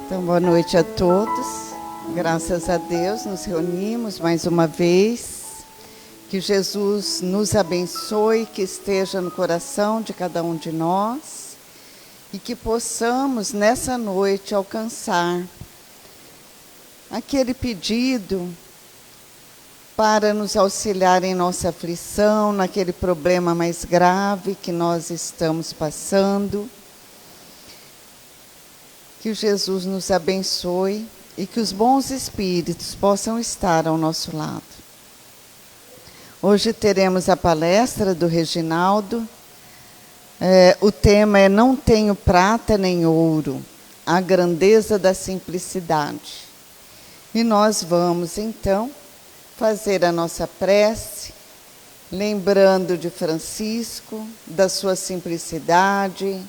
Então, boa noite a todos. Graças a Deus, nos reunimos mais uma vez. Que Jesus nos abençoe, que esteja no coração de cada um de nós e que possamos, nessa noite, alcançar aquele pedido para nos auxiliar em nossa aflição, naquele problema mais grave que nós estamos passando. Que Jesus nos abençoe e que os bons espíritos possam estar ao nosso lado. Hoje teremos a palestra do Reginaldo. O tema é Não Tenho Prata nem Ouro, a grandeza da simplicidade. E nós vamos, então, fazer a nossa prece, lembrando de Francisco, da sua simplicidade,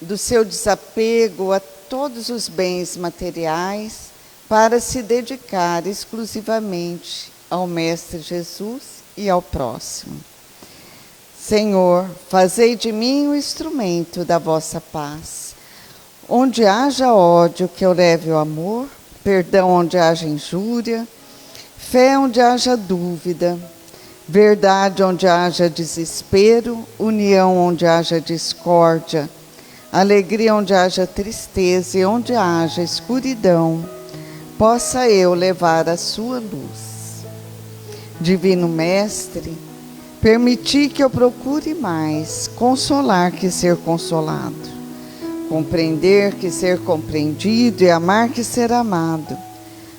do seu desapego a todos os bens materiais, para se dedicar exclusivamente ao Mestre Jesus e ao próximo. Senhor, fazei de mim o instrumento da vossa paz. Onde haja ódio, que eu leve o amor, perdão onde haja injúria, fé onde haja dúvida, verdade onde haja desespero, união onde haja discórdia, alegria onde haja tristeza e onde haja escuridão, possa eu levar a sua luz. Divino Mestre, permiti que eu procure mais consolar que ser consolado, compreender que ser compreendido e amar que ser amado,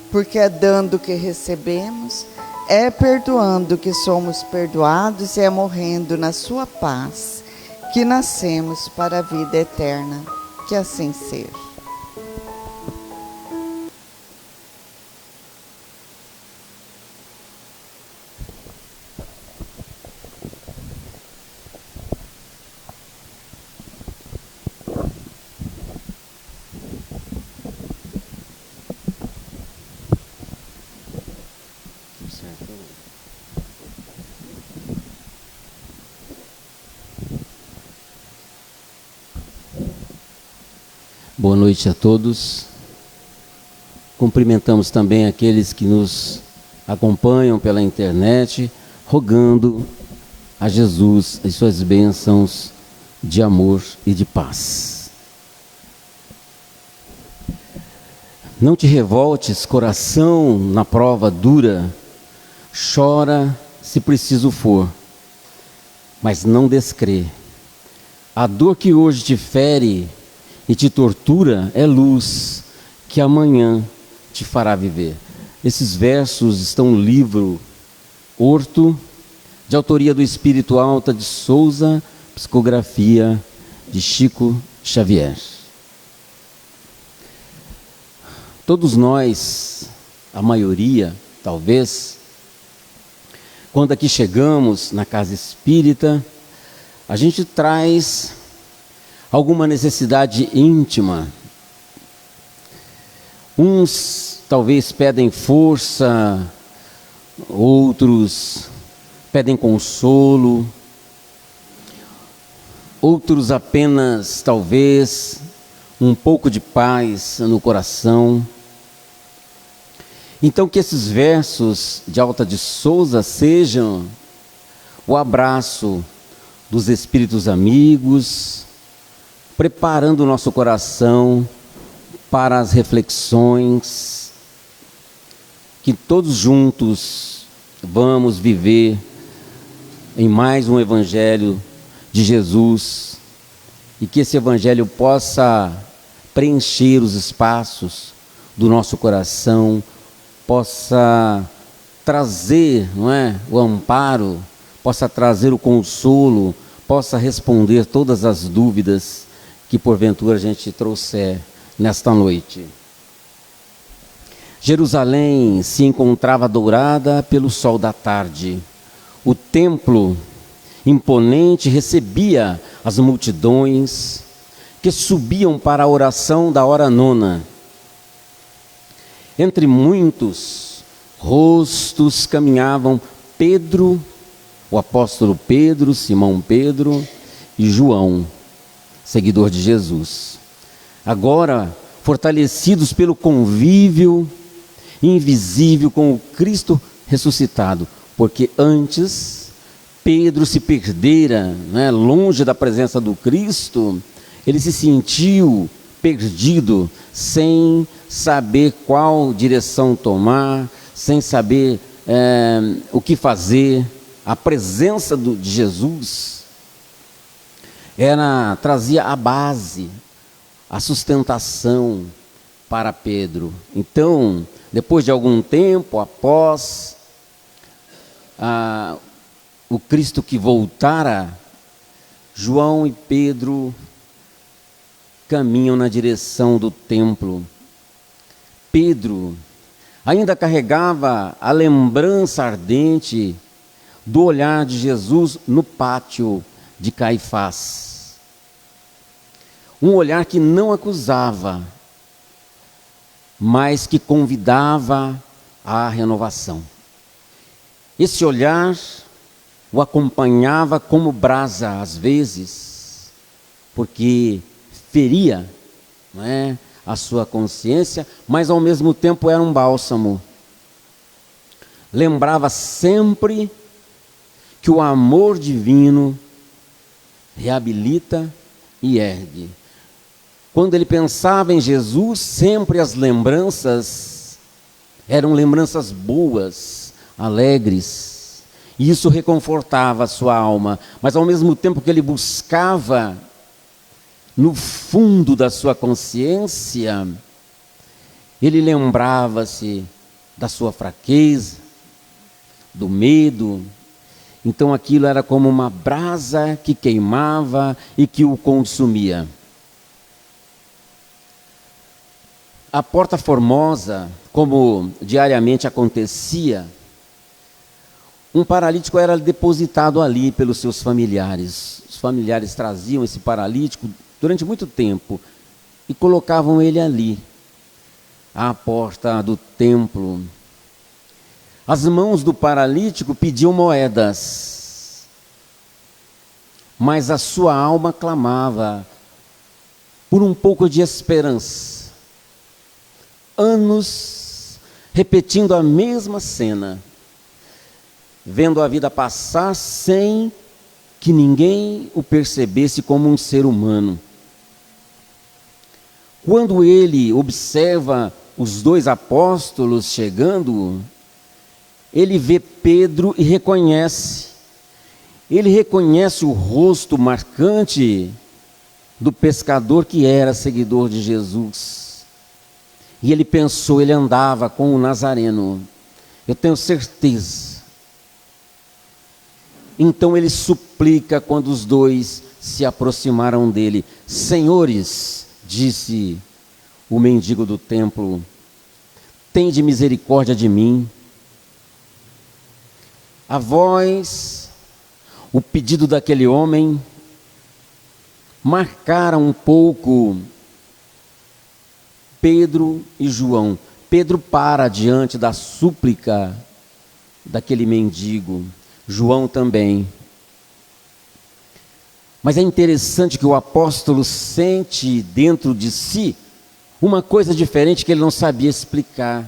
porque é dando que recebemos, é perdoando que somos perdoados e é morrendo na sua paz que nascemos para a vida eterna. Que assim seja. Boa noite a todos. Cumprimentamos também aqueles que nos acompanham pela internet, rogando a Jesus as suas bênçãos de amor e de paz. Não te revoltes, coração, na prova dura, chora se preciso for, mas não descrê. A dor que hoje te fere e te tortura é luz que amanhã te fará viver. Esses versos estão no livro Horto, de autoria do Espírito Alta de Souza, psicografia de Chico Xavier. Todos nós, a maioria, talvez, quando aqui chegamos na casa espírita, a gente traz alguma necessidade íntima. Uns talvez pedem força, outros pedem consolo, outros apenas, talvez, um pouco de paz no coração. Então que esses versos de Alta de Souza sejam o abraço dos espíritos amigos, preparando o nosso coração para as reflexões que todos juntos vamos viver em mais um Evangelho de Jesus, e que esse Evangelho possa preencher os espaços do nosso coração, possa trazer, não é, o amparo, possa trazer o consolo, possa responder todas as dúvidas que porventura a gente trouxer nesta noite. Jerusalém se encontrava dourada pelo sol da tarde. O templo imponente recebia as multidões que subiam para a oração da hora nona. Entre muitos rostos caminhavam Pedro, o apóstolo Pedro, Simão Pedro e João, seguidor de Jesus. agora fortalecidos pelo convívio invisível com o Cristo ressuscitado, porque antes Pedro se perdera, longe da presença do Cristo, ele se sentiu perdido, sem saber qual direção tomar, sem saber o que fazer. A presença de Jesus trazia a base, a sustentação para Pedro. Então, depois de algum tempo, após o Cristo que voltara, João e Pedro caminham na direção do templo. Pedro ainda carregava a lembrança ardente do olhar de Jesus no pátio de Caifás. Um olhar que não acusava, mas que convidava à renovação. Esse olhar o acompanhava como brasa às vezes, porque feria, a sua consciência, mas ao mesmo tempo era um bálsamo. Lembrava sempre que o amor divino reabilita e ergue. Quando ele pensava em Jesus, sempre as lembranças eram lembranças boas, alegres, e isso reconfortava a sua alma. Mas ao mesmo tempo que ele buscava no fundo da sua consciência, ele lembrava-se da sua fraqueza, do medo. Então aquilo era como uma brasa que queimava e que o consumia. A Porta Formosa, como diariamente acontecia, um paralítico era depositado ali pelos seus familiares. Os familiares traziam esse paralítico durante muito tempo e colocavam ele ali, à porta do templo. As mãos do paralítico pediam moedas, mas a sua alma clamava por um pouco de esperança. Anos repetindo a mesma cena, vendo a vida passar sem que ninguém o percebesse como um ser humano. Quando ele observa os dois apóstolos chegando, ele vê Pedro e reconhece. Ele reconhece o rosto marcante do pescador que era seguidor de Jesus. E ele pensou, ele andava com o Nazareno. Eu tenho certeza. Então ele suplica quando os dois se aproximaram dele. Senhores, disse o mendigo do templo, tende misericórdia de mim. A voz, o pedido daquele homem, marcaram um pouco Pedro e João. Pedro para diante da súplica daquele mendigo, João também. Mas é interessante que o apóstolo sente dentro de si uma coisa diferente que ele não sabia explicar.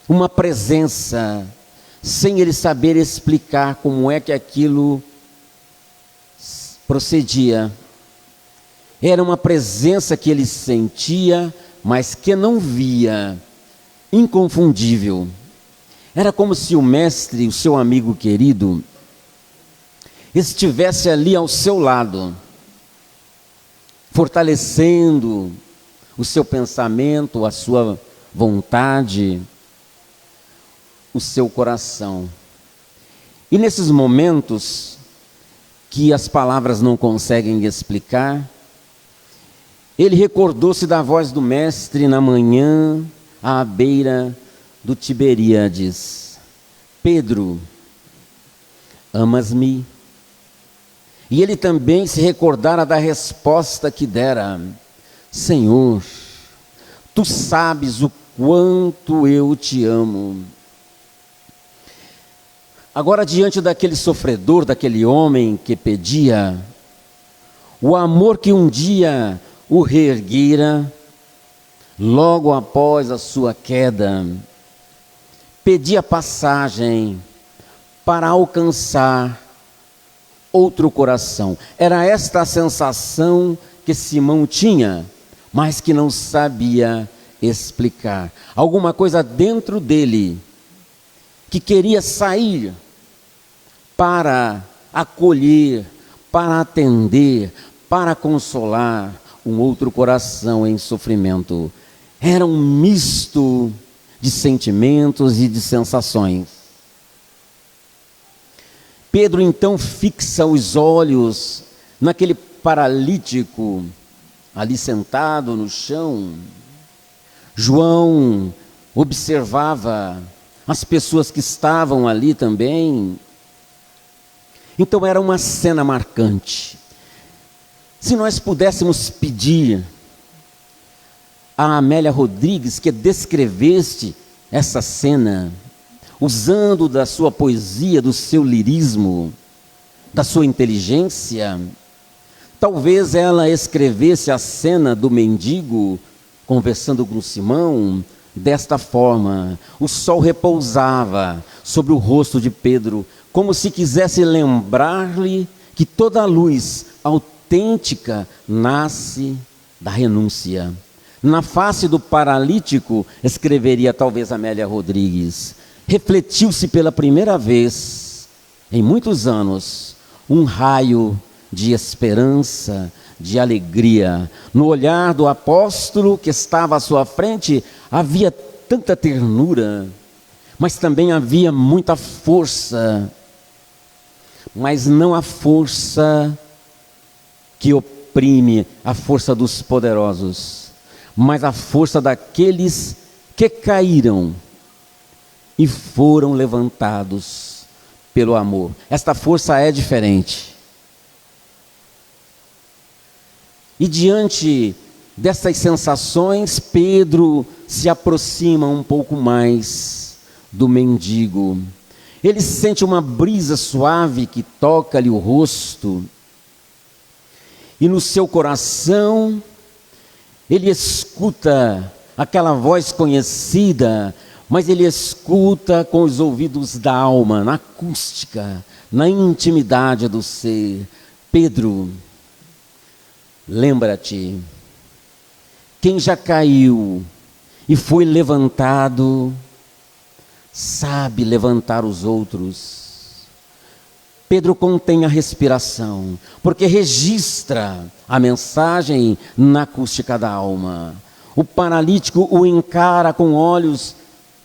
Uma presença, sem ele saber explicar como é que aquilo procedia. Era uma presença que ele sentia, mas que não via, inconfundível. Era como se o mestre, o seu amigo querido, estivesse ali ao seu lado, fortalecendo o seu pensamento, a sua vontade, o seu coração. E nesses momentos que as palavras não conseguem explicar, ele recordou-se da voz do mestre na manhã, à beira do Tiberíades. Pedro, amas-me? E ele também se recordara da resposta que dera. Senhor, tu sabes o quanto eu te amo. Agora, diante daquele sofredor, daquele homem que pedia, o amor que um dia o reerguera logo após a sua queda, pedia passagem para alcançar outro coração. Era esta a sensação que Simão tinha, mas que não sabia explicar. Alguma coisa dentro dele que queria sair para acolher, para atender, para consolar um outro coração em sofrimento. Era um misto de sentimentos e de sensações. Pedro então fixa os olhos naquele paralítico ali sentado no chão. João observava as pessoas que estavam ali também. Então era uma cena marcante. Se nós pudéssemos pedir a Amélia Rodrigues que descrevesse essa cena, usando da sua poesia, do seu lirismo, da sua inteligência, talvez ela escrevesse a cena do mendigo conversando com Simão desta forma: o sol repousava sobre o rosto de Pedro, como se quisesse lembrar-lhe que toda a luz autêntica nasce da renúncia. Na face do paralítico, escreveria talvez Amélia Rodrigues, refletiu-se pela primeira vez em muitos anos um raio de esperança, de alegria. No olhar do apóstolo que estava à sua frente havia tanta ternura, mas também havia muita força, mas não a força que oprime, a força dos poderosos, mas a força daqueles que caíram e foram levantados pelo amor. Esta força é diferente. E diante dessas sensações, Pedro se aproxima um pouco mais do mendigo. Ele sente uma brisa suave que toca-lhe o rosto. E no seu coração, ele escuta aquela voz conhecida, mas ele escuta com os ouvidos da alma, na acústica, na intimidade do ser. Pedro, lembra-te, quem já caiu e foi levantado, sabe levantar os outros. Pedro contém a respiração, porque registra a mensagem na acústica da alma. O paralítico o encara com olhos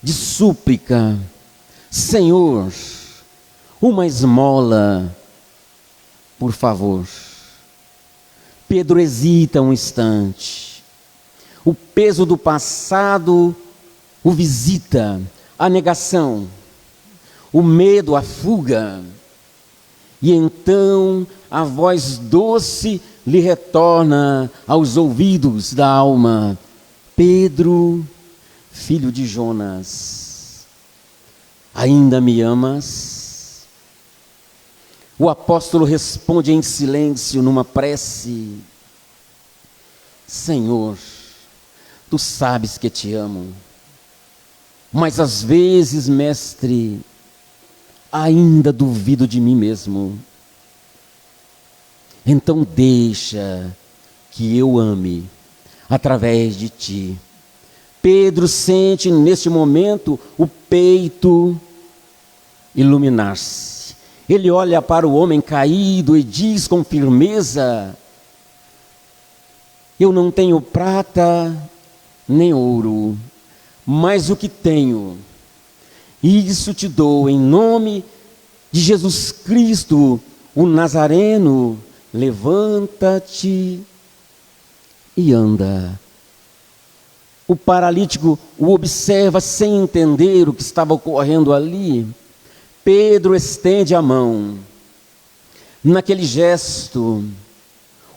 de súplica: Senhor, uma esmola, por favor. Pedro hesita um instante. O peso do passado o visita, a negação, o medo, a fuga. E então a voz doce lhe retorna aos ouvidos da alma: Pedro, filho de Jonas, ainda me amas? O apóstolo responde em silêncio numa prece: Senhor, tu sabes que te amo, mas às vezes, mestre, ainda duvido de mim mesmo. Então deixa que eu ame através de ti. Pedro sente neste momento o peito iluminar-se. Ele olha para o homem caído e diz com firmeza: eu não tenho prata nem ouro, mas o que tenho, isso te dou em nome de Jesus Cristo, o Nazareno. Levanta-te e anda. O paralítico o observa sem entender o que estava ocorrendo ali. Pedro estende a mão. Naquele gesto,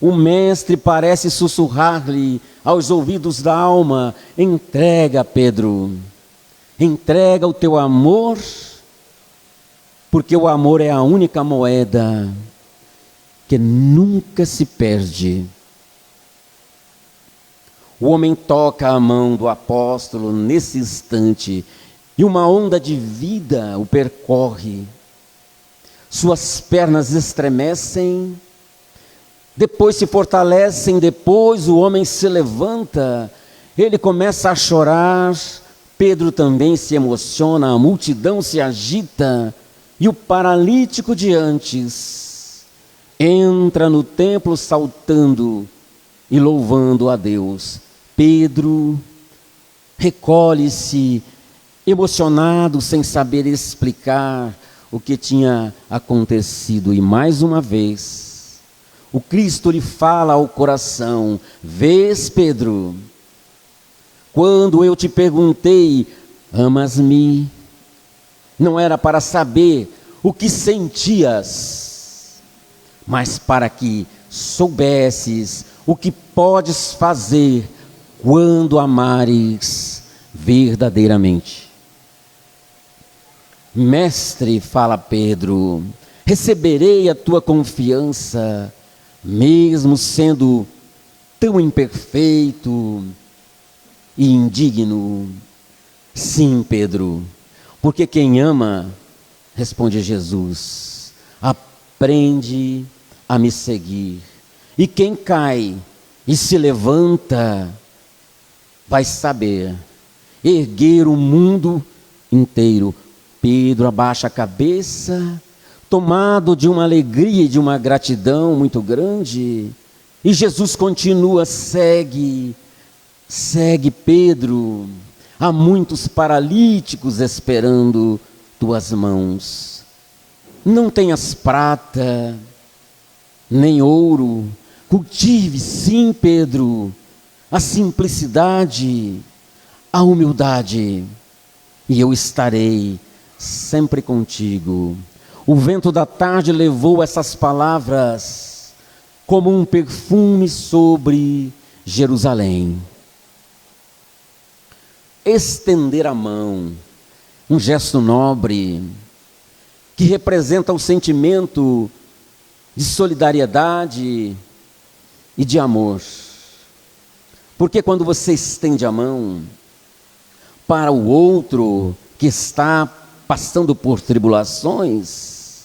o mestre parece sussurrar-lhe aos ouvidos da alma: entrega, Pedro, entrega o teu amor, porque o amor é a única moeda que nunca se perde. O homem toca a mão do apóstolo nesse instante e uma onda de vida o percorre. Suas pernas estremecem, depois se fortalecem, depois o homem se levanta, ele começa a chorar, Pedro também se emociona, a multidão se agita, e o paralítico de antes entra no templo saltando e louvando a Deus. Pedro recolhe-se, emocionado, sem saber explicar o que tinha acontecido. E mais uma vez, o Cristo lhe fala ao coração: vês, Pedro, quando eu te perguntei, amas-me? Não era para saber o que sentias, mas para que soubesses o que podes fazer quando amares verdadeiramente. Mestre, fala Pedro, receberei a tua confiança, mesmo sendo tão imperfeito e indigno. Sim, Pedro, porque quem ama, responde Jesus, aprende a me seguir. E quem cai e se levanta, vai saber erguer o mundo inteiro. Pedro abaixa a cabeça, tomado de uma alegria e de uma gratidão muito grande. E Jesus continua: segue Pedro. Há muitos paralíticos esperando tuas mãos. Não tenhas prata, nem ouro. Cultive, sim, Pedro, a simplicidade, a humildade, e eu estarei sempre contigo. O vento da tarde levou essas palavras como um perfume sobre Jerusalém. Estender a mão, um gesto nobre, que representa o sentimento de solidariedade e de amor. Porque quando você estende a mão para o outro que está passando por tribulações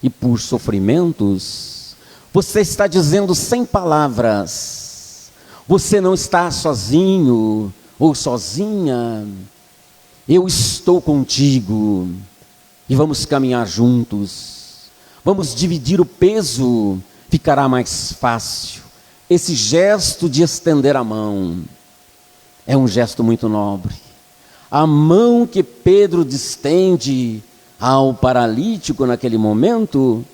e por sofrimentos, você está dizendo sem palavras: você não está sozinho ou sozinha, eu estou contigo e vamos caminhar juntos, vamos dividir o peso, ficará mais fácil. Esse gesto de estender a mão é um gesto muito nobre. A mão que Pedro distende ao paralítico naquele momento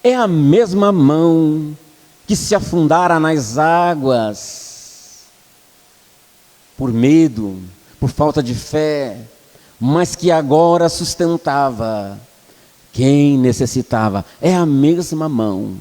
é a mesma mão que se afundara nas águas por medo, por falta de fé, mas que agora sustentava quem necessitava. É a mesma mão.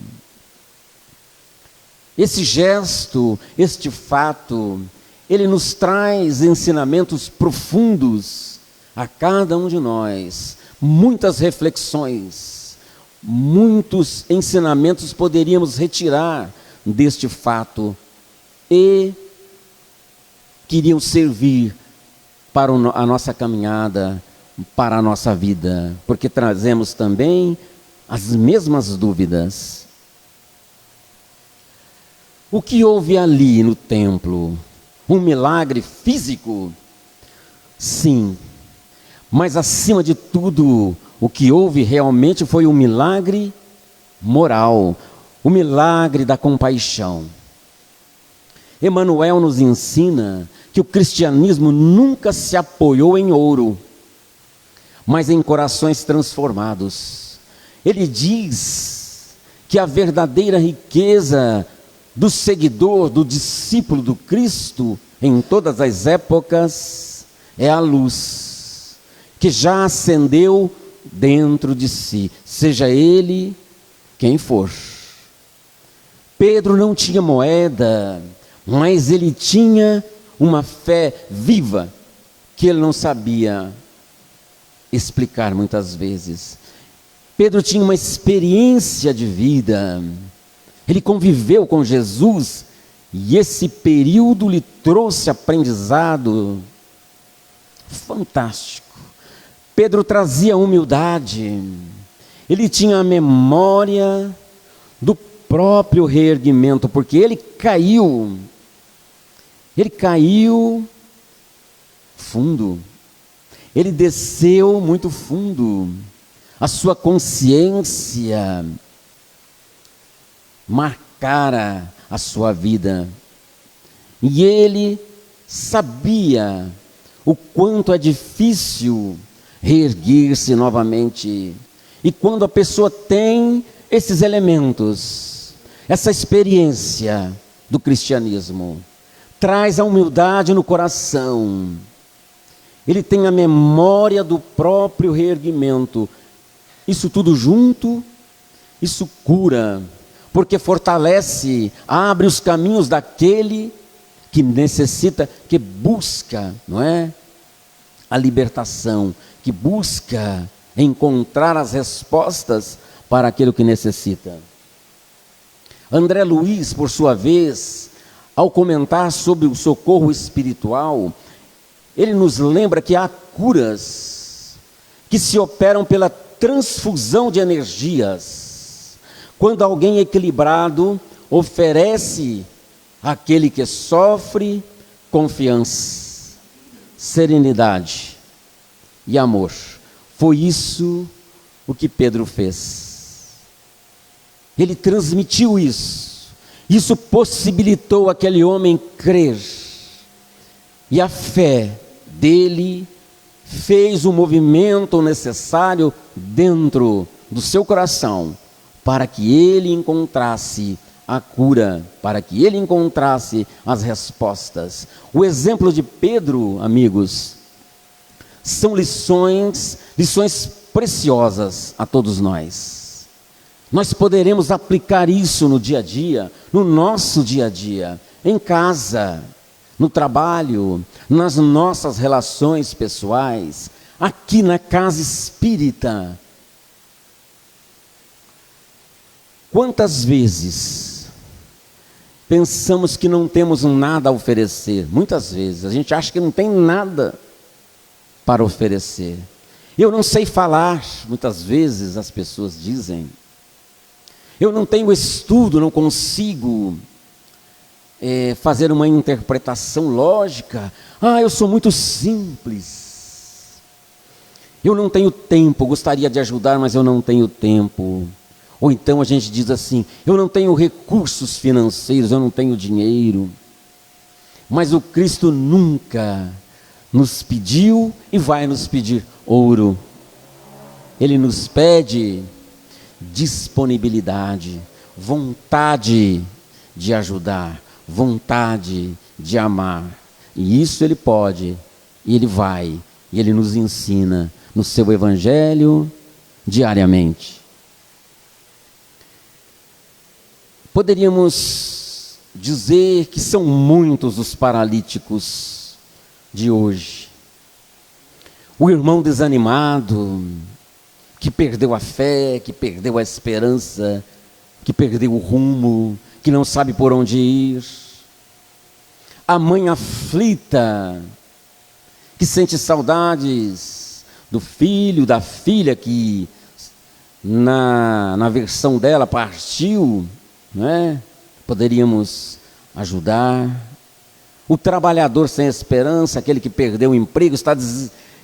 Esse gesto, este fato, ele nos traz ensinamentos profundos a cada um de nós, muitas reflexões, muitos ensinamentos poderíamos retirar deste fato e queriam servir para a nossa caminhada, para a nossa vida, porque trazemos também as mesmas dúvidas. O que houve ali no templo? Um milagre físico? Sim, mas acima de tudo, o que houve realmente foi um milagre moral, o milagre da compaixão. Emmanuel nos ensina que o cristianismo nunca se apoiou em ouro, mas em corações transformados. Ele diz que a verdadeira riqueza do seguidor, do discípulo do Cristo, em todas as épocas, é a luz que já acendeu dentro de si, seja ele quem for. Pedro não tinha moeda, mas ele tinha uma fé viva que ele não sabia explicar muitas vezes. Pedro tinha uma experiência de vida. Ele conviveu com Jesus E esse período lhe trouxe aprendizado fantástico. Pedro trazia humildade, ele tinha a memória do próprio reerguimento, porque ele caiu fundo, ele desceu muito fundo, a sua consciência marcara a sua vida, e ele sabia o quanto é difícil reerguer-se novamente. E quando a pessoa tem esses elementos, essa experiência do cristianismo, traz a humildade no coração, ele tem a memória do próprio reerguimento, isso tudo junto, isso cura, porque fortalece, abre os caminhos daquele que necessita, que busca, não é? A libertação, que busca encontrar as respostas para aquilo que necessita. André Luiz, por sua vez, ao comentar sobre o socorro espiritual, ele nos lembra que há curas que se operam pela transfusão de energias. Quando alguém equilibrado oferece àquele que sofre confiança, serenidade e amor. Foi isso o que Pedro fez. Ele transmitiu isso. Isso possibilitou aquele homem crer. E a fé dele fez o movimento necessário dentro do seu coração para que ele encontrasse a cura, para que ele encontrasse as respostas. O exemplo de Pedro, amigos, são lições preciosas a todos nós. Nós poderemos aplicar isso no dia a dia, no nosso dia a dia, em casa, no trabalho, nas nossas relações pessoais, aqui na casa espírita. Quantas vezes pensamos que não temos nada a oferecer? Muitas vezes a gente acha que não tem nada para oferecer. Eu não sei falar, muitas vezes as pessoas dizem. Eu não tenho estudo, não consigo fazer uma interpretação lógica. Eu sou muito simples. Eu não tenho tempo, gostaria de ajudar, mas eu não tenho tempo. Ou então a gente diz assim, eu não tenho recursos financeiros, eu não tenho dinheiro. Mas o Cristo nunca nos pediu e vai nos pedir ouro. Ele nos pede disponibilidade, vontade de ajudar, vontade de amar. E isso ele pode, e ele vai, e ele nos ensina no seu evangelho diariamente. Poderíamos dizer que são muitos os paralíticos de hoje. O irmão desanimado, que perdeu a fé, que perdeu a esperança, que perdeu o rumo, que não sabe por onde ir. A mãe aflita, que sente saudades do filho, da filha que na versão dela partiu, não é? Poderíamos ajudar. O trabalhador sem esperança, aquele que perdeu o emprego, está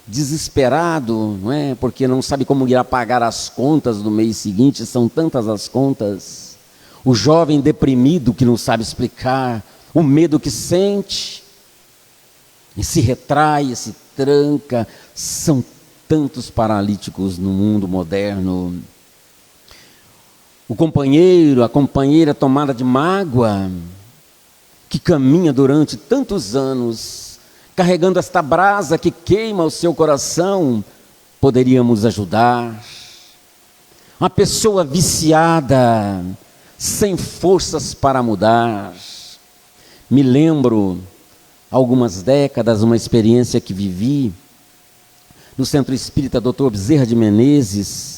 desesperado, não é? Porque não sabe como irá pagar as contas do mês seguinte, são tantas as contas. O jovem deprimido que não sabe explicar, o medo que sente, e se retrai, se tranca. São tantos paralíticos no mundo moderno. O companheiro, a companheira tomada de mágoa, que caminha durante tantos anos, carregando esta brasa que queima o seu coração, poderíamos ajudar. Uma pessoa viciada, sem forças para mudar. Me lembro, algumas décadas, uma experiência que vivi no Centro Espírita Dr. Bezerra de Menezes.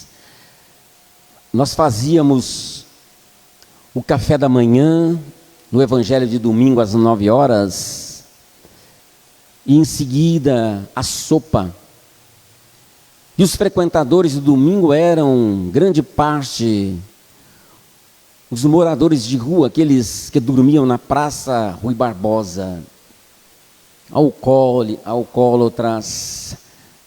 Nós fazíamos o café da manhã no evangelho de domingo às 9h, e em seguida a sopa. E os frequentadores do domingo eram, grande parte, os moradores de rua, aqueles que dormiam na Praça Rui Barbosa, alcoólatras,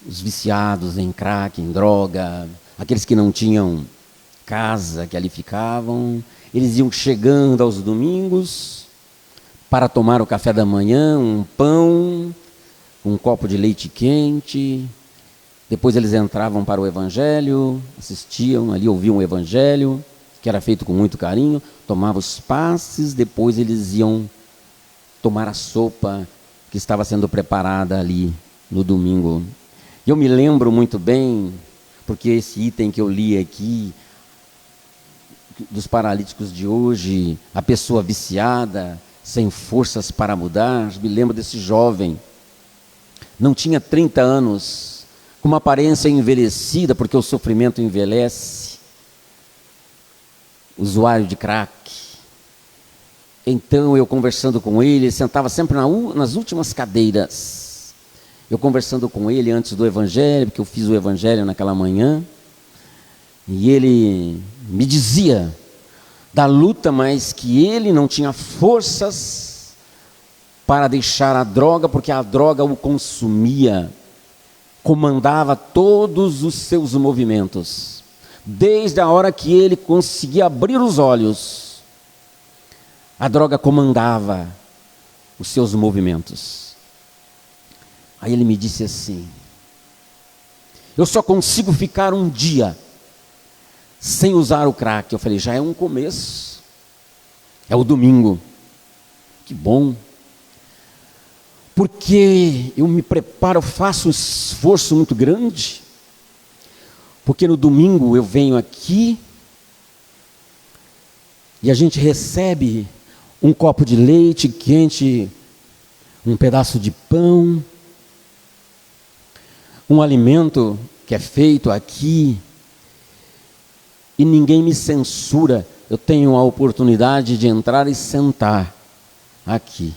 os viciados em crack, em droga, aqueles que não tinham casa, que ali ficavam. Eles iam chegando aos domingos para tomar o café da manhã, um pão, um copo de leite quente. Depois eles entravam para o evangelho, assistiam ali, ouviam o evangelho, que era feito com muito carinho, tomavam os passes, depois eles iam tomar a sopa que estava sendo preparada ali no domingo. E eu me lembro muito bem, porque esse item que eu li aqui, dos paralíticos de hoje, a pessoa viciada, sem forças para mudar, me lembro desse jovem, não tinha 30 anos, com uma aparência envelhecida, porque o sofrimento envelhece, usuário de crack. Então eu conversando com ele sentava sempre nas últimas cadeiras, eu conversando com ele antes do evangelho, porque eu fiz o evangelho naquela manhã, e ele me dizia da luta, mas que ele não tinha forças para deixar a droga, porque a droga o consumia, comandava todos os seus movimentos. Desde a hora que ele conseguia abrir os olhos, a droga comandava os seus movimentos. Aí ele me disse assim: eu só consigo ficar um dia sem usar o crack. Eu falei, já é um começo, é o domingo, que bom, porque eu me preparo, eu faço um esforço muito grande, porque no domingo eu venho aqui e a gente recebe um copo de leite quente, um pedaço de pão, um alimento que é feito aqui, e ninguém me censura. Eu tenho a oportunidade de entrar e sentar aqui.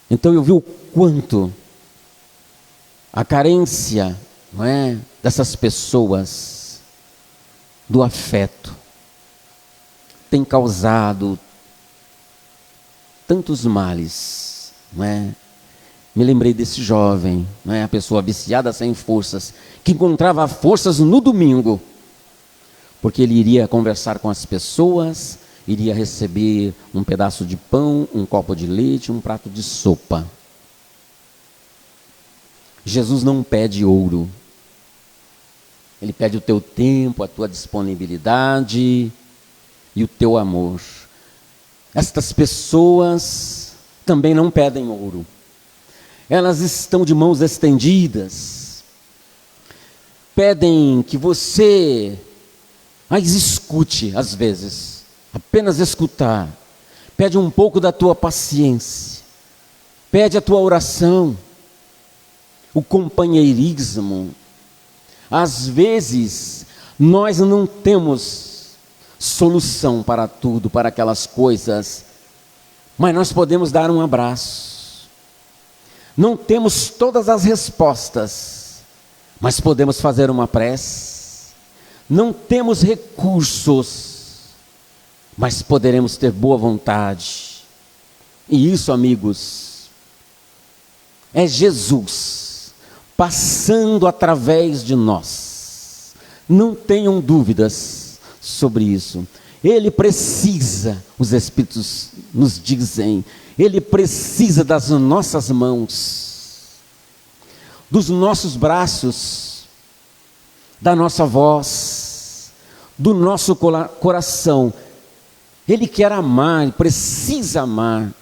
Então eu vi o quanto a carência, não é, dessas pessoas, do afeto, tem causado tantos males, não é? Me lembrei desse jovem, não é? A pessoa viciada sem forças, que encontrava forças no domingo, porque ele iria conversar com as pessoas, iria receber um pedaço de pão, um copo de leite, um prato de sopa. Jesus não pede ouro, ele pede o teu tempo, a tua disponibilidade e o teu amor. Estas pessoas também não pedem ouro, elas estão de mãos estendidas, pedem que você as escute, às vezes, apenas escutar, pede um pouco da tua paciência, pede a tua oração, o companheirismo. Às vezes, nós não temos solução para tudo, para aquelas coisas, mas nós podemos dar um abraço. Não temos todas as respostas, mas podemos fazer uma prece. Não temos recursos, mas poderemos ter boa vontade. E isso, amigos, é Jesus passando através de nós. Não tenham dúvidas sobre isso. Ele precisa, os Espíritos nos dizem, ele precisa das nossas mãos, dos nossos braços, da nossa voz, do nosso coração. Ele quer amar, precisa amar,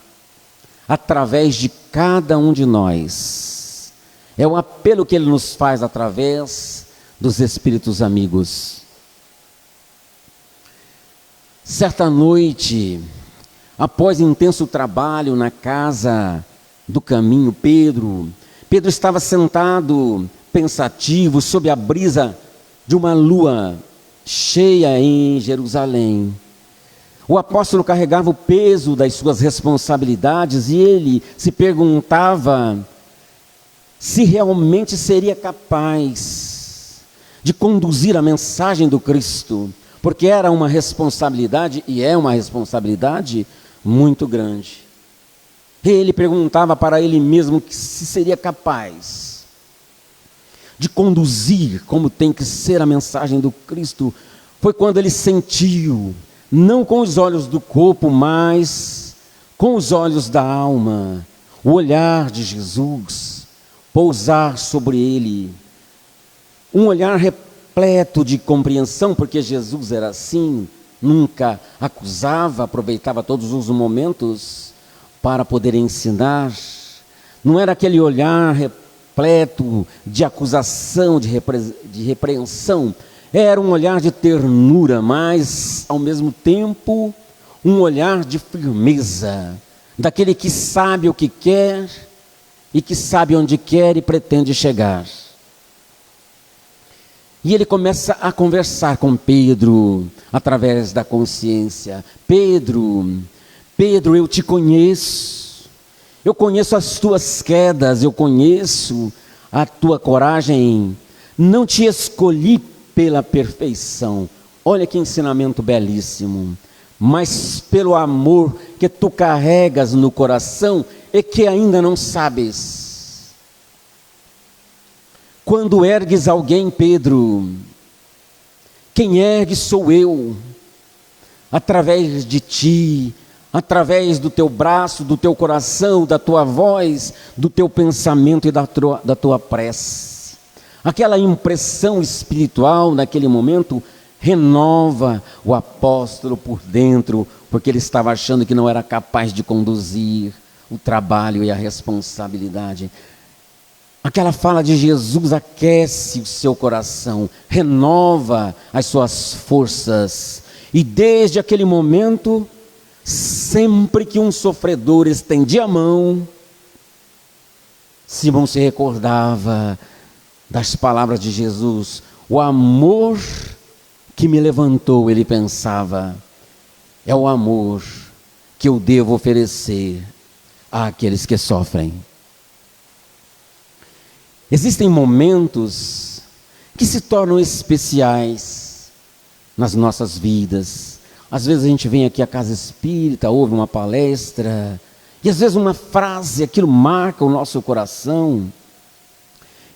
através de cada um de nós. É o apelo que ele nos faz através dos Espíritos amigos. Certa noite, após intenso trabalho na casa do caminho, Pedro estava sentado, pensativo, sob a brisa de uma lua cheia em Jerusalém. O apóstolo carregava o peso das suas responsabilidades e ele se perguntava se realmente seria capaz de conduzir a mensagem do Cristo, porque era uma responsabilidade e é uma responsabilidade muito grande. Ele perguntava para ele mesmo se seria capaz de conduzir como tem que ser a mensagem do Cristo. Foi quando ele sentiu, não com os olhos do corpo, mas com os olhos da alma, o olhar de Jesus pousar sobre ele. Um olhar repleto de compreensão, porque Jesus era assim, nunca acusava, aproveitava todos os momentos para poder ensinar. Não era aquele olhar repleto de acusação, de repreensão. Era um olhar de ternura, mas, ao mesmo tempo, um olhar de firmeza, daquele que sabe o que quer e que sabe onde quer e pretende chegar. E ele começa a conversar com Pedro, através da consciência. Pedro, eu te conheço. Eu conheço as tuas quedas, eu conheço a tua coragem. Não te escolhi pela perfeição, olha que ensinamento belíssimo, mas pelo amor que tu carregas no coração e que ainda não sabes. Quando ergues alguém, Pedro, quem ergue sou eu, através de ti, através do teu braço, do teu coração, da tua voz, do teu pensamento e da tua prece. Aquela impressão espiritual naquele momento renova o apóstolo por dentro, porque ele estava achando que não era capaz de conduzir o trabalho e a responsabilidade. Aquela fala de Jesus aquece o seu coração, renova as suas forças. E desde aquele momento, sempre que um sofredor estendia a mão, Simão se recordava das palavras de Jesus. O amor que me levantou, ele pensava, é o amor que eu devo oferecer àqueles que sofrem. Existem momentos que se tornam especiais nas nossas vidas. Às vezes a gente vem aqui à casa espírita, ouve uma palestra, e às vezes uma frase, aquilo marca o nosso coração.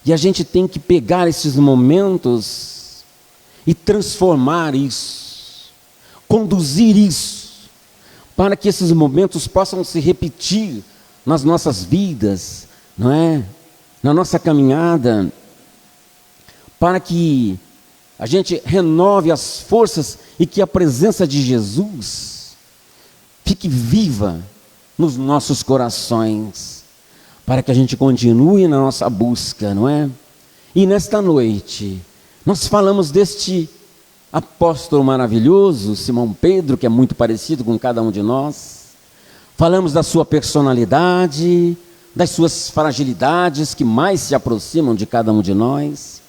E a gente tem que pegar esses momentos e transformar isso, conduzir isso, para que esses momentos possam se repetir nas nossas vidas, não é? Na nossa caminhada, para que a gente renove as forças e que a presença de Jesus fique viva nos nossos corações, para que a gente continue na nossa busca, não é? E nesta noite, nós falamos deste apóstolo maravilhoso, Simão Pedro, que é muito parecido com cada um de nós. Falamos da sua personalidade, das suas fragilidades que mais se aproximam de cada um de nós.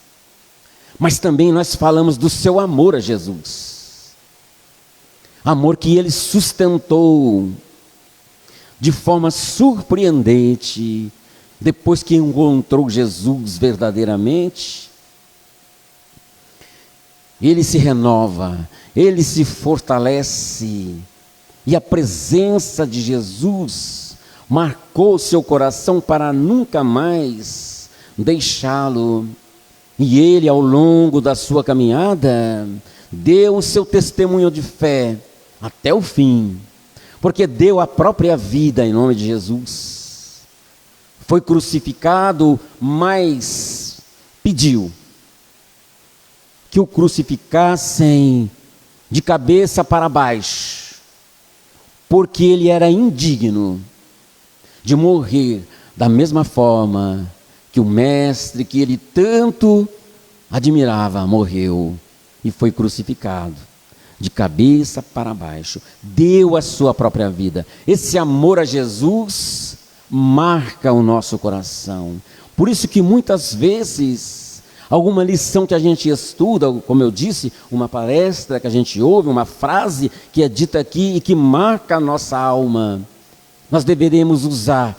Mas também nós falamos do seu amor a Jesus. Amor que ele sustentou de forma surpreendente, depois que encontrou Jesus verdadeiramente. Ele se renova, ele se fortalece, e a presença de Jesus marcou seu coração para nunca mais deixá-lo. E ele, ao longo da sua caminhada, deu o seu testemunho de fé até o fim, porque deu a própria vida em nome de Jesus. Foi crucificado, mas pediu que o crucificassem de cabeça para baixo, porque ele era indigno de morrer da mesma forma que o mestre que ele tanto admirava morreu e foi crucificado de cabeça para baixo, deu a sua própria vida. Esse amor a Jesus marca o nosso coração. Por isso que muitas vezes alguma lição que a gente estuda, como eu disse, uma palestra que a gente ouve, uma frase que é dita aqui e que marca a nossa alma, nós deveremos usar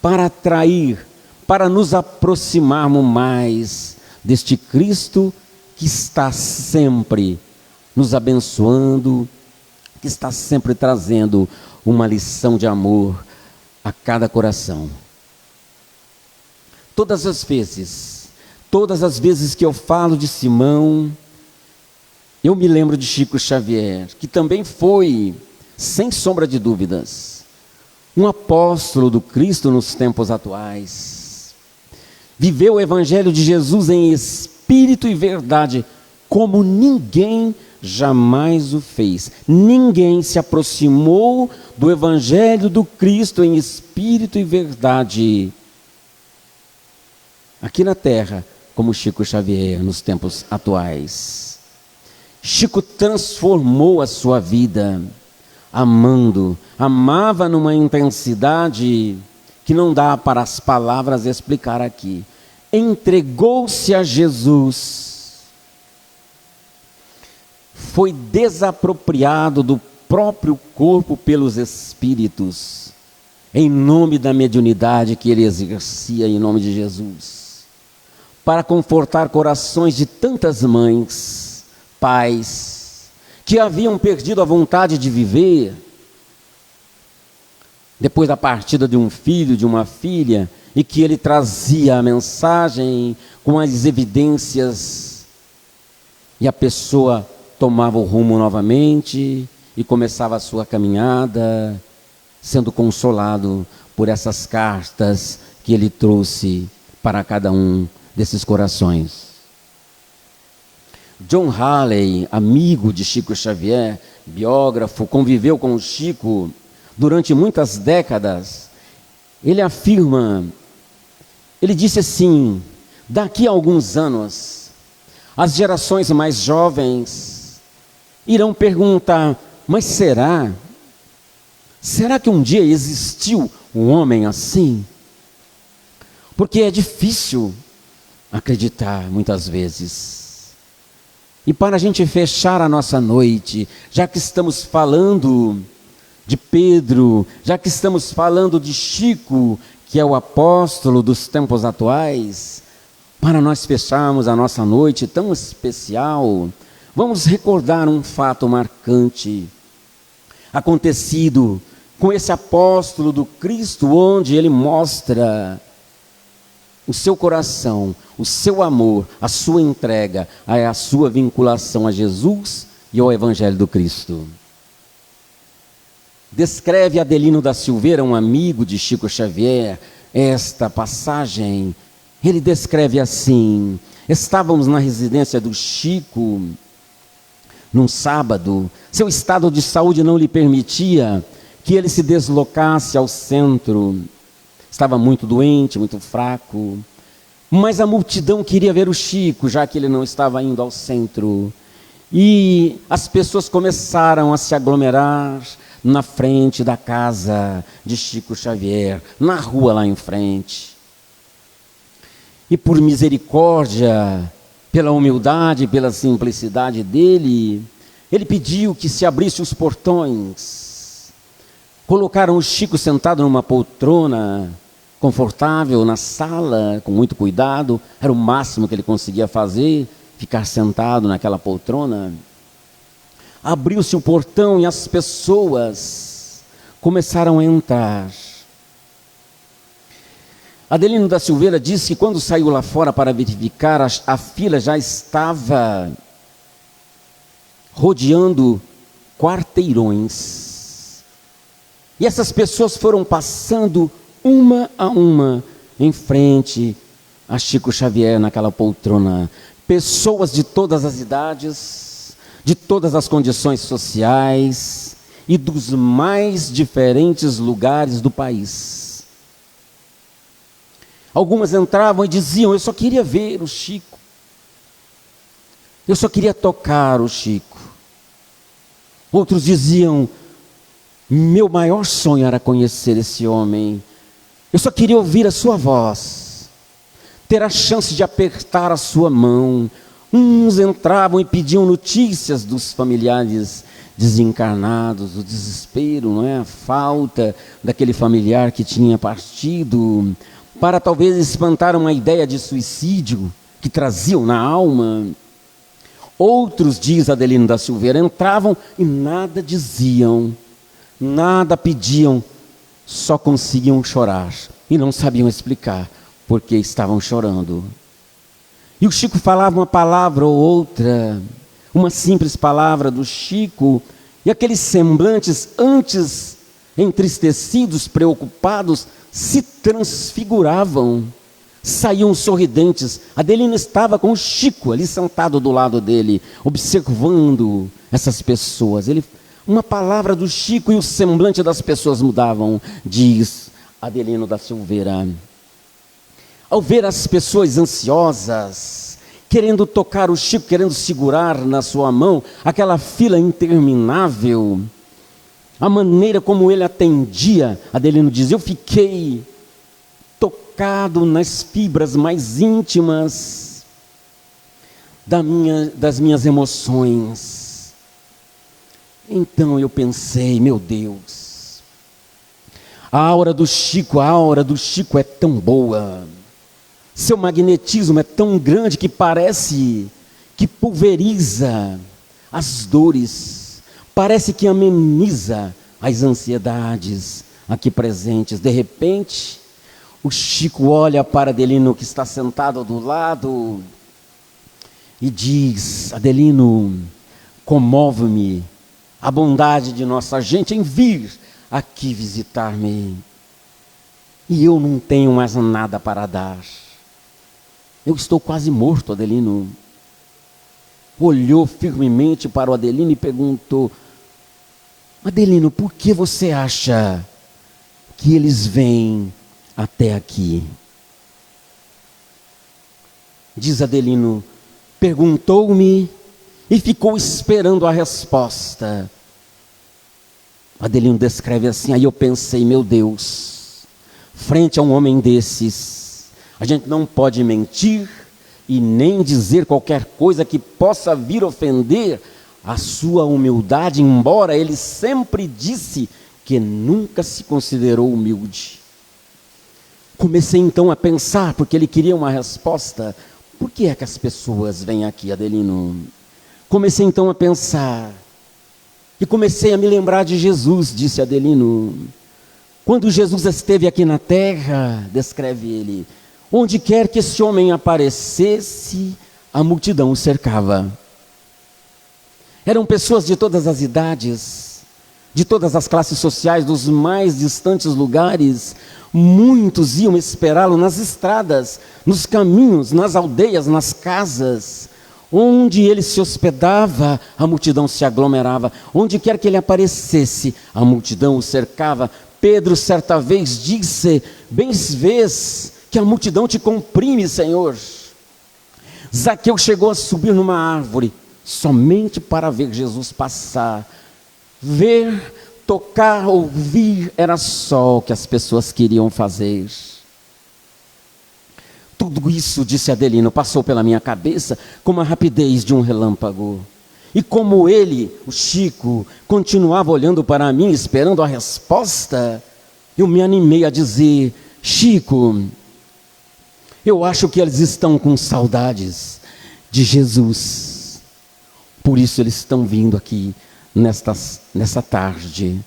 para atrair, para nos aproximarmos mais deste Cristo que está sempre nos abençoando, que está sempre trazendo uma lição de amor a cada coração. Todas as vezes que eu falo de Simão, eu me lembro de Chico Xavier, que também foi, sem sombra de dúvidas, um apóstolo do Cristo nos tempos atuais. Viveu o Evangelho de Jesus em espírito e verdade, como ninguém jamais o fez. Ninguém se aproximou do Evangelho do Cristo em espírito e verdade aqui na terra, como Chico Xavier nos tempos atuais. Chico transformou a sua vida, amava numa intensidade que não dá para as palavras explicar aqui. Entregou-se a Jesus, foi desapropriado do próprio corpo pelos espíritos, em nome da mediunidade que ele exercia em nome de Jesus, para confortar corações de tantas mães, pais, que haviam perdido a vontade de viver, depois da partida de um filho, de uma filha, e que ele trazia a mensagem com as evidências, e a pessoa tomava o rumo novamente, e começava a sua caminhada, sendo consolado por essas cartas que ele trouxe para cada um desses corações. John Halley, amigo de Chico Xavier, biógrafo, conviveu com o Chico durante muitas décadas. Ele afirma, ele disse assim: daqui a alguns anos, as gerações mais jovens irão perguntar, mas será que um dia existiu um homem assim? Porque é difícil acreditar muitas vezes. E para a gente fechar a nossa noite, já que estamos falando de Pedro, já que estamos falando de Chico, que é o apóstolo dos tempos atuais, para nós fecharmos a nossa noite tão especial, vamos recordar um fato marcante acontecido com esse apóstolo do Cristo, onde ele mostra o seu coração, o seu amor, a sua entrega, a sua vinculação a Jesus e ao Evangelho do Cristo. Descreve Adelino da Silveira, um amigo de Chico Xavier, esta passagem. Ele descreve assim: estávamos na residência do Chico num sábado, seu estado de saúde não lhe permitia que ele se deslocasse ao centro. Estava muito doente, muito fraco, mas a multidão queria ver o Chico, já que ele não estava indo ao centro. E as pessoas começaram a se aglomerar na frente da casa de Chico Xavier, na rua lá em frente. E por misericórdia, pela humildade, pela simplicidade dele, ele pediu que se abrisse os portões. Colocaram o Chico sentado numa poltrona confortável na sala, com muito cuidado. Era o máximo que ele conseguia fazer, ficar sentado naquela poltrona. Abriu-se o portão e as pessoas começaram a entrar. Adelino da Silveira disse que quando saiu lá fora para verificar, a fila já estava rodeando quarteirões. E essas pessoas foram passando uma a uma em frente a Chico Xavier naquela poltrona. Pessoas de todas as idades, de todas as condições sociais e dos mais diferentes lugares do país. Algumas entravam e diziam: eu só queria ver o Chico, eu só queria tocar o Chico. Outros diziam: meu maior sonho era conhecer esse homem, eu só queria ouvir a sua voz. ter a chance de apertar a sua mão. Uns entravam e pediam notícias dos familiares desencarnados, o desespero, não é? A falta daquele familiar que tinha partido, para talvez espantar uma ideia de suicídio que traziam na alma. Outros, diz Adelino da Silveira, entravam e nada diziam, nada pediam, só conseguiam chorar e não sabiam explicar porque estavam chorando. E o Chico falava uma palavra ou outra, uma simples palavra do Chico, e aqueles semblantes antes entristecidos, preocupados, se transfiguravam, saíam sorridentes. Adelino estava com o Chico ali sentado do lado dele, observando essas pessoas. Uma palavra do Chico e o semblante das pessoas mudavam, diz Adelino da Silveira. Ao ver as pessoas ansiosas, querendo tocar o Chico, querendo segurar na sua mão, aquela fila interminável, a maneira como ele atendia, Adelino diz, eu fiquei tocado nas fibras mais íntimas das minhas emoções. Então eu pensei, meu Deus, a aura do Chico é tão boa. Seu magnetismo é tão grande que parece que pulveriza as dores, parece que ameniza as ansiedades aqui presentes. De repente, o Chico olha para Adelino que está sentado do lado e diz, Adelino, comove-me a bondade de nossa gente em vir aqui visitar-me. E eu não tenho mais nada para dar. Eu estou quase morto, Adelino. Olhou firmemente para o Adelino e perguntou, Adelino, por que você acha que eles vêm até aqui? Diz Adelino, perguntou-me e ficou esperando a resposta. Adelino descreve assim, aí eu pensei, meu Deus, frente a um homem desses, a gente não pode mentir e nem dizer qualquer coisa que possa vir ofender a sua humildade, embora ele sempre disse que nunca se considerou humilde. Comecei então a pensar, porque ele queria uma resposta, por que é que as pessoas vêm aqui, Adelino? Comecei então a pensar, e comecei a me lembrar de Jesus, disse Adelino. Quando Jesus esteve aqui na terra, descreve ele, onde quer que esse homem aparecesse, a multidão o cercava. Eram pessoas de todas as idades, de todas as classes sociais, dos mais distantes lugares. Muitos iam esperá-lo nas estradas, nos caminhos, nas aldeias, nas casas. Onde ele se hospedava, a multidão se aglomerava. Onde quer que ele aparecesse, a multidão o cercava. Pedro certa vez disse, bem vês que a multidão te comprime, Senhor. Zaqueu chegou a subir numa árvore, somente para ver Jesus passar. Ver, tocar, ouvir, era só o que as pessoas queriam fazer. Tudo isso, disse Adelino, passou pela minha cabeça com a rapidez de um relâmpago. E como ele, o Chico, continuava olhando para mim, esperando a resposta, eu me animei a dizer, Chico, eu acho que eles estão com saudades de Jesus. Por isso eles estão vindo aqui nessa tarde.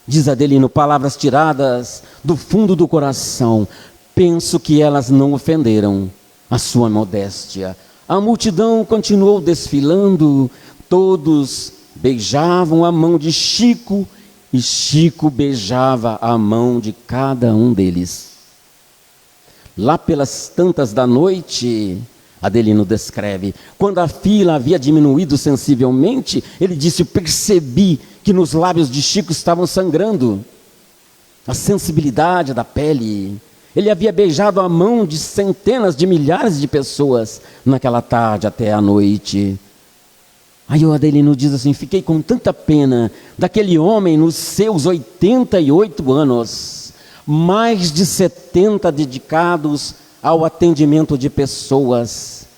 Diz Adelino, palavras tiradas do fundo do coração. Penso que elas não ofenderam a sua modéstia. A multidão continuou desfilando, todos beijavam a mão de Chico e Chico beijava a mão de cada um deles. Lá pelas tantas da noite, Adelino descreve, quando a fila havia diminuído sensivelmente, ele disse, percebi que nos lábios de Chico estavam sangrando. A sensibilidade da pele. Ele havia beijado a mão de centenas de milhares de pessoas naquela tarde até a noite. Aí o Adelino diz assim, fiquei com tanta pena daquele homem nos seus 88 anos, mais de 70 dedicados ao atendimento de pessoas,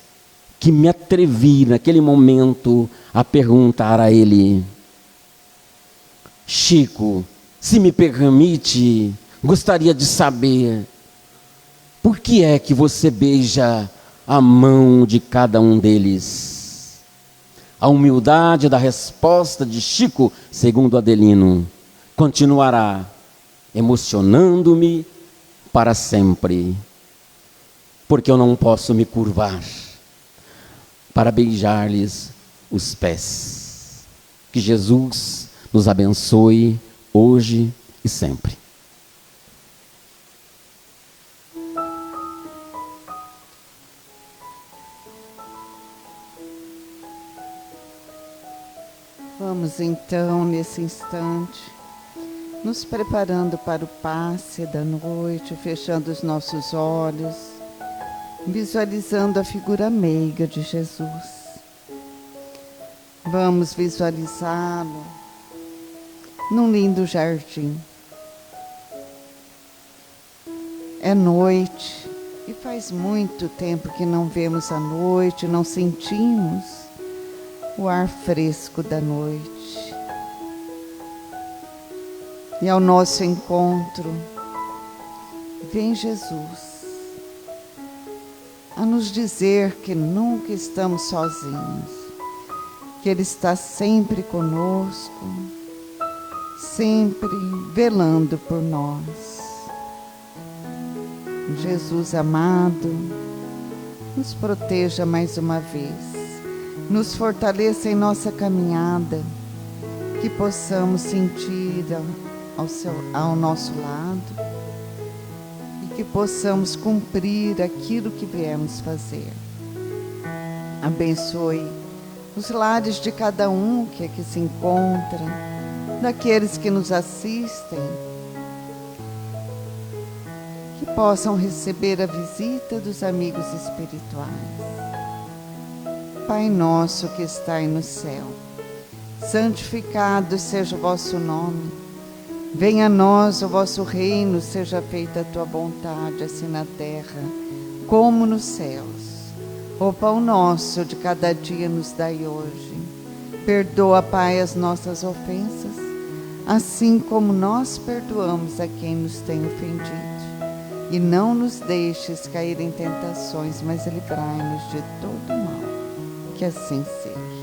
que me atrevi naquele momento a perguntar a ele: Chico, se me permite, gostaria de saber, por que é que você beija a mão de cada um deles? A humildade da resposta de Chico, segundo Adelino, continuará emocionando-me para sempre, porque eu não posso me curvar para beijar-lhes os pés. Que Jesus nos abençoe hoje e sempre. Vamos então, nesse instante, nos preparando para o passe da noite, fechando os nossos olhos, visualizando a figura meiga de Jesus. Vamos visualizá-lo num lindo jardim. É noite e faz muito tempo que não vemos a noite, não sentimos o ar fresco da noite. E ao nosso encontro vem Jesus a nos dizer que nunca estamos sozinhos, que Ele está sempre conosco, sempre velando por nós. Jesus amado, nos proteja mais uma vez, nos fortaleça em nossa caminhada, que possamos sentir ao nosso lado e que possamos cumprir aquilo que viemos fazer. Abençoe os lares de cada um que aqui se encontra, daqueles que nos assistem, que possam receber a visita dos amigos espirituais. Pai nosso que estais no céu, santificado seja o vosso nome. Venha a nós o vosso reino, seja feita a tua vontade, assim na terra como nos céus. O pão nosso de cada dia nos dai hoje. Perdoa, Pai, as nossas ofensas, assim como nós perdoamos a quem nos tem ofendido. E não nos deixes cair em tentações, mas livrai-nos de todo mal. Que assim seja.